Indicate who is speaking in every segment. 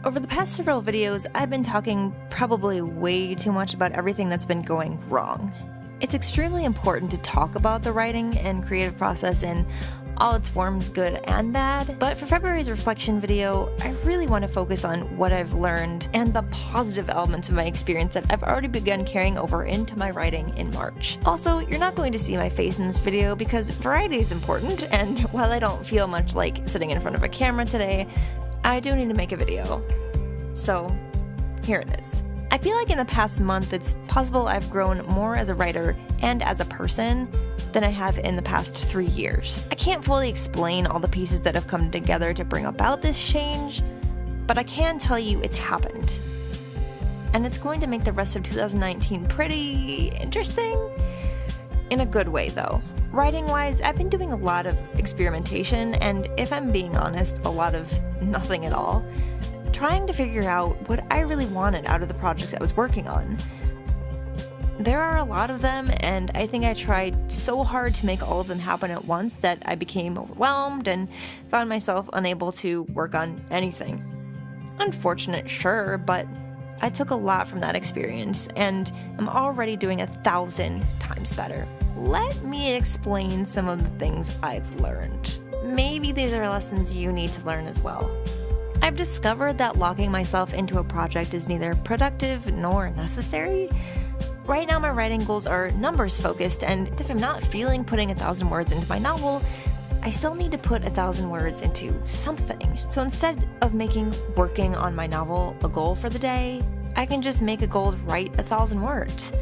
Speaker 1: Over the past several videos, I've been talking probably way too much about everything that's been going wrong. It's extremely important to talk about the writing and creative process in all its forms, good and bad, but for February's reflection video, I really want to focus on what I've learned and the positive elements of my experience that I've already begun carrying over into my writing in March. Also, you're not going to see my face in this video because variety is important, and while I don't feel much like sitting in front of a camera today, I do need to make a video. So, here it is. I feel like in the past month it's possible I've grown more as a writer and as a person than I have in the past 3 years. I can't fully explain all the pieces that have come together to bring about this change, but I can tell you it's happened. And it's going to make the rest of 2019 pretty interesting. In a good way, though. Writing-wise, I've been doing a lot of experimentation, and if I'm being honest, a lot of nothing at all. Trying to figure out what I really wanted out of the projects I was working on. There are a lot of them, and I think I tried so hard to make all of them happen at once that I became overwhelmed and found myself unable to work on anything. Unfortunate, sure, but I took a lot from that experience, and I'm already doing 1,000 times better. Let me explain some of the things I've learned. Maybe these are lessons you need to learn as well. I've discovered that locking myself into a project is neither productive nor necessary. Right now my writing goals are numbers focused, and if I'm not feeling putting 1,000 words into my novel, I still need to put 1,000 words into something. So instead of making working on my novel a goal for the day, I can just make a goal to write 1,000 words.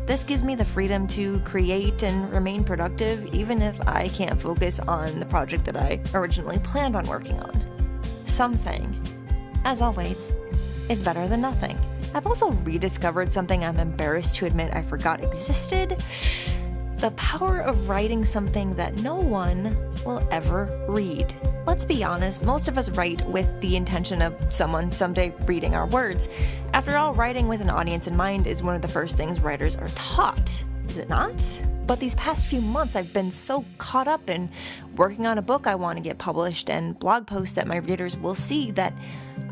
Speaker 1: This gives me the freedom to create and remain productive even if I can't focus on the project that I originally planned on working on. Something, as always, is better than nothing. I've also rediscovered something I'm embarrassed to admit I forgot existed: the power of writing something that no one will ever read. Let's be honest, most of us write with the intention of someone someday reading our words. After all, writing with an audience in mind is one of the first things writers are taught, is it not? But these past few months I've been so caught up in working on a book I want to get published and blog posts that my readers will see that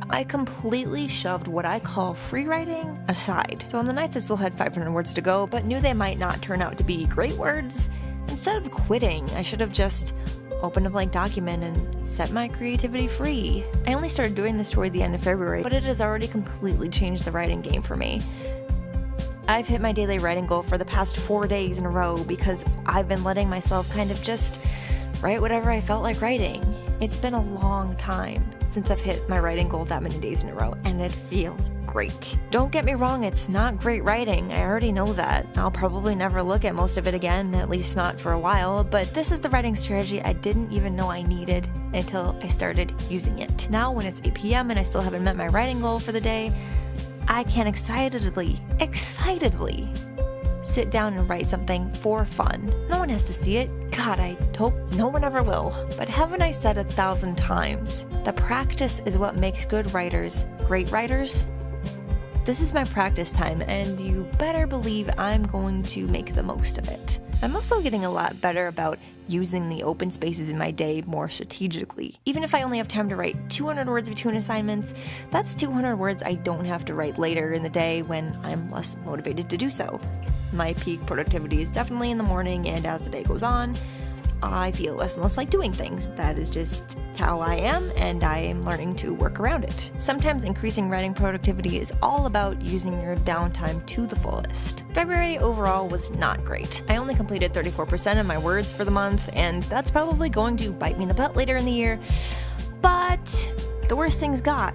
Speaker 1: I completely shoved what I call free writing aside. So on the nights I still had 500 words to go, but knew they might not turn out to be great words, instead of quitting, I should have just opened a blank document and set my creativity free. I only started doing this toward the end of February, but it has already completely changed the writing game for me. I've hit my daily writing goal for the past 4 days in a row because I've been letting myself kind of just write whatever I felt like writing. It's been a long time since I've hit my writing goal that many days in a row, and it feels great. Don't get me wrong, it's not great writing. I already know that. I'll probably never look at most of it again, at least not for a while, but this is the writing strategy I didn't even know I needed until I started using it. Now, when it's 8 p.m. and I still haven't met my writing goal for the day, I can excitedly sit down and write something for fun. No one has to see it. God, I hope no one ever will. But haven't I said 1,000 times, the practice is what makes good writers great writers? This is my practice time, and you better believe I'm going to make the most of it. I'm also getting a lot better about using the open spaces in my day more strategically. Even if I only have time to write 200 words between assignments, that's 200 words I don't have to write later in the day when I'm less motivated to do so. My peak productivity is definitely in the morning, and as the day goes on, I feel less and less like doing things. That is just how I am, and I am learning to work around it. Sometimes increasing writing productivity is all about using your downtime to the fullest. February overall was not great. I only completed 34% of my words for the month, and that's probably going to bite me in the butt later in the year. But the worse things got,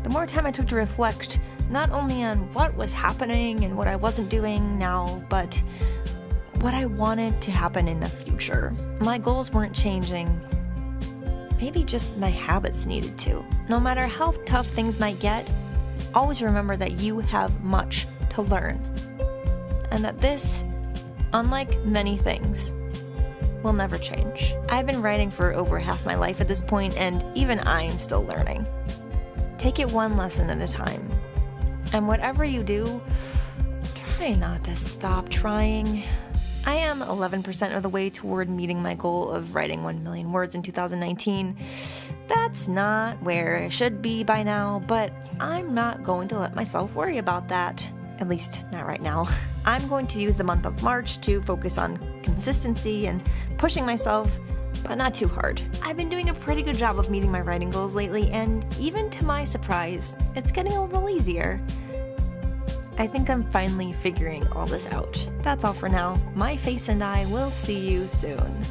Speaker 1: the more time I took to reflect not only on what was happening and what I wasn't doing now, but what I wanted to happen in the future. My goals weren't changing. Maybe just my habits needed to. No matter how tough things might get, always remember that you have much to learn. And that this, unlike many things, will never change. I've been writing for over half my life at this point, and even I am still learning. Take it one lesson at a time. And whatever you do, try not to stop trying. I am 11% of the way toward meeting my goal of writing 1 million words in 2019. That's not where I should be by now, but I'm not going to let myself worry about that. At least, not right now. I'm going to use the month of March to focus on consistency and pushing myself, but not too hard. I've been doing a pretty good job of meeting my writing goals lately, and even to my surprise, it's getting a little easier. I think I'm finally figuring all this out. That's all for now. My face and I will see you soon.